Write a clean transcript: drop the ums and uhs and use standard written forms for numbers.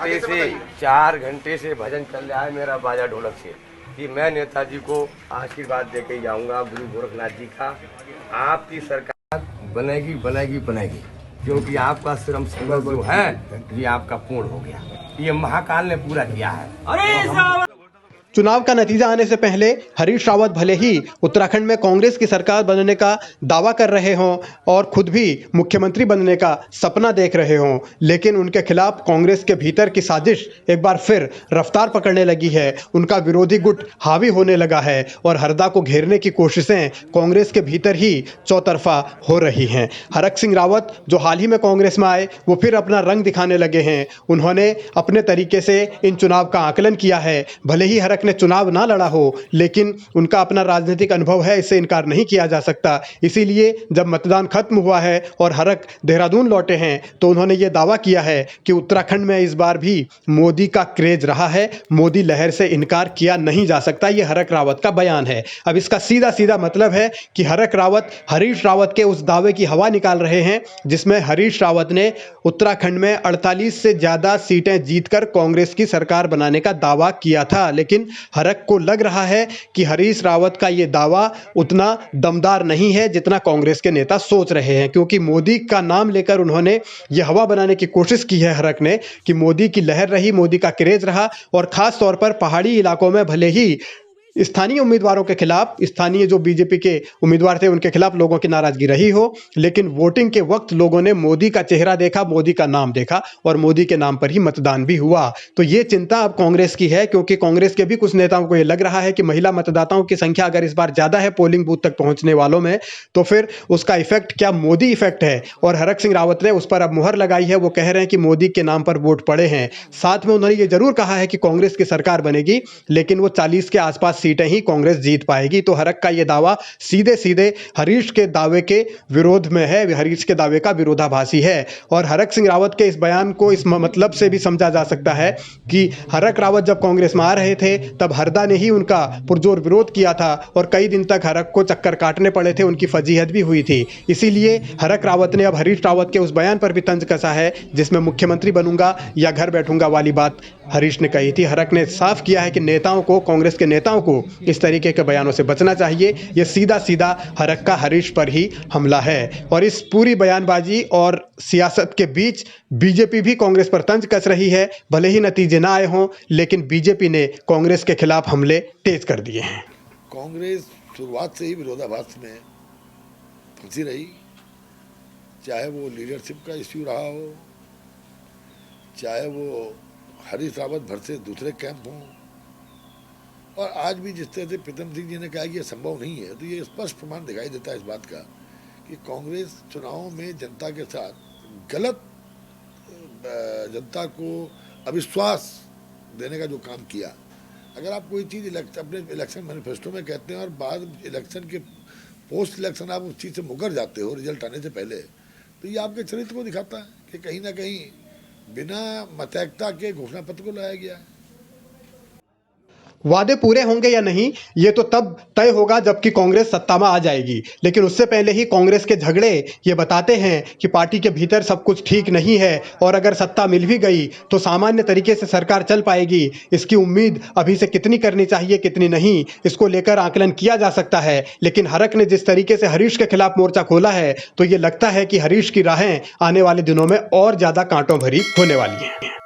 4 घंटे से भजन चल रहा है मेरा बाजा ढोलक से कि मैं नेताजी को आशीर्वाद दे के जाऊंगा गुरु गोरखनाथ जी का। आपकी सरकार बनेगी बनेगी बनेगी, क्योंकि आपका श्रम संकल्प जो है ये आपका पूर्ण हो गया, ये महाकाल ने पूरा किया है। चुनाव का नतीजा आने से पहले हरीश रावत भले ही उत्तराखंड में कांग्रेस की सरकार बनने का दावा कर रहे हों और खुद भी मुख्यमंत्री बनने का सपना देख रहे हों, लेकिन उनके खिलाफ कांग्रेस के भीतर की साजिश एक बार फिर रफ्तार पकड़ने लगी है। उनका विरोधी गुट हावी होने लगा है और हरदा को घेरने की कोशिशें कांग्रेस के भीतर ही चौतरफा हो रही हैं। हरक सिंह रावत जो हाल ही में कांग्रेस में आए, वो फिर अपना रंग दिखाने लगे हैं। उन्होंने अपने तरीके से इन चुनाव का आकलन किया है। भले ही हरक ने चुनाव ना लड़ा हो, लेकिन उनका अपना राजनीतिक अनुभव है, इससे इनकार नहीं किया जा सकता। इसीलिए जब मतदान खत्म हुआ है और हरक देहरादून लौटे हैं तो उन्होंने ये दावा किया है कि उत्तराखंड में इस बार भी मोदी का क्रेज रहा है, मोदी लहर से इनकार किया नहीं जा सकता। ये हरक रावत का बयान है। अब इसका सीधा सीधा मतलब है कि हरक रावत हरीश रावत के उस दावे की हवा निकाल रहे हैं जिसमें हरीश रावत ने उत्तराखंड में 48 से ज्यादा सीटें जीतकर कांग्रेस की सरकार बनाने का दावा किया था। लेकिन हरक को लग रहा है कि हरीश रावत का यह दावा उतना दमदार नहीं है जितना कांग्रेस के नेता सोच रहे हैं, क्योंकि मोदी का नाम लेकर उन्होंने यह हवा बनाने की कोशिश की है हरक ने कि मोदी की लहर रही, मोदी का क्रेज रहा। और खास तौर पर पहाड़ी इलाकों में भले ही स्थानीय उम्मीदवारों के खिलाफ, स्थानीय जो बीजेपी के उम्मीदवार थे उनके खिलाफ लोगों की नाराजगी रही हो, लेकिन वोटिंग के वक्त लोगों ने मोदी का चेहरा देखा, मोदी का नाम देखा और मोदी के नाम पर ही मतदान भी हुआ। तो ये चिंता अब कांग्रेस की है, क्योंकि कांग्रेस के भी कुछ नेताओं को ये लग रहा है कि महिला मतदाताओं की संख्या अगर इस बार ज्यादा है पोलिंग बूथ तक पहुंचने वालों में, तो फिर उसका इफेक्ट क्या मोदी इफेक्ट है। और हरक सिंह रावत ने उस पर अब मुहर लगाई है। वो कह रहे हैं कि मोदी के नाम पर वोट पड़े हैं। साथ में उन्होंने ये जरूर कहा है कि कांग्रेस की सरकार बनेगी, लेकिन वो 40 के आसपास सीटें ही कांग्रेस जीत पाएगी। तो हरक का यह दावा सीधे सीधे हरीश के दावे के विरोध में है, हरीश के दावे का विरोधाभासी है। और हरक सिंह रावत के इस बयान को इस मतलब से भी समझा जा सकता है कि हरक रावत जब कांग्रेस में आ रहे थे तब हरदा ने ही उनका पुरजोर विरोध किया था और कई दिन तक हरक को चक्कर काटने पड़े थे, उनकी फजीहत भी हुई थी। इसीलिए हरक रावत ने अब हरीश रावत के उस बयान पर भी तंज कसा है जिसमें मुख्यमंत्री बनूंगा या घर बैठूंगा वाली बात हरीश ने कही थी। हरक ने साफ किया है कि नेताओं को, कांग्रेस के नेताओं को इस तरीके के बयानों से बचना चाहिए। यह सीधा सीधा हरक का हरीश पर ही हमला है। और इस पूरी बयानबाजी और सियासत के बीच बीजेपी भी कांग्रेस पर तंज कस रही है। भले ही नतीजे ना आए हों, लेकिन बीजेपी ने कांग्रेस के खिलाफ हमले तेज कर दिए हैं। कांग्रेस शुरुआत से ही विरोधाभास में फंसी रही, चाहे वो लीडरशिप का इश्यू रहा हो, चाहे वो हरीश रावत भर से दूसरे कैंप हों, और आज भी जिस तरह से प्रीतम सिंह जी ने कहा कि यह संभव नहीं है, तो ये स्पष्ट प्रमाण दिखाई देता है इस बात का कि कांग्रेस चुनावों में जनता के साथ गलत, जनता को अविश्वास देने का जो काम किया। अगर आप कोई चीज़ अपने इलेक्शन मैनिफेस्टो में कहते हैं और बाद इलेक्शन के पोस्ट इलेक्शन आप उस चीज़ से मुकर जाते हो रिजल्ट आने से पहले, तो ये आपके चरित्र को दिखाता है कि कहीं ना कहीं बिना मतैकता के घोषणा पत्र को लाया गया है। वादे पूरे होंगे या नहीं, ये तो तब तय होगा जबकि कांग्रेस सत्ता में आ जाएगी। लेकिन उससे पहले ही कांग्रेस के झगड़े ये बताते हैं कि पार्टी के भीतर सब कुछ ठीक नहीं है और अगर सत्ता मिल भी गई तो सामान्य तरीके से सरकार चल पाएगी, इसकी उम्मीद अभी से कितनी करनी चाहिए कितनी नहीं, इसको लेकर आकलन किया जा सकता है। लेकिन हरक ने जिस तरीके से हरीश के खिलाफ मोर्चा खोला है, तो ये लगता है कि हरीश की राहें आने वाले दिनों में और ज्यादा कांटों भरी होने वाली हैं।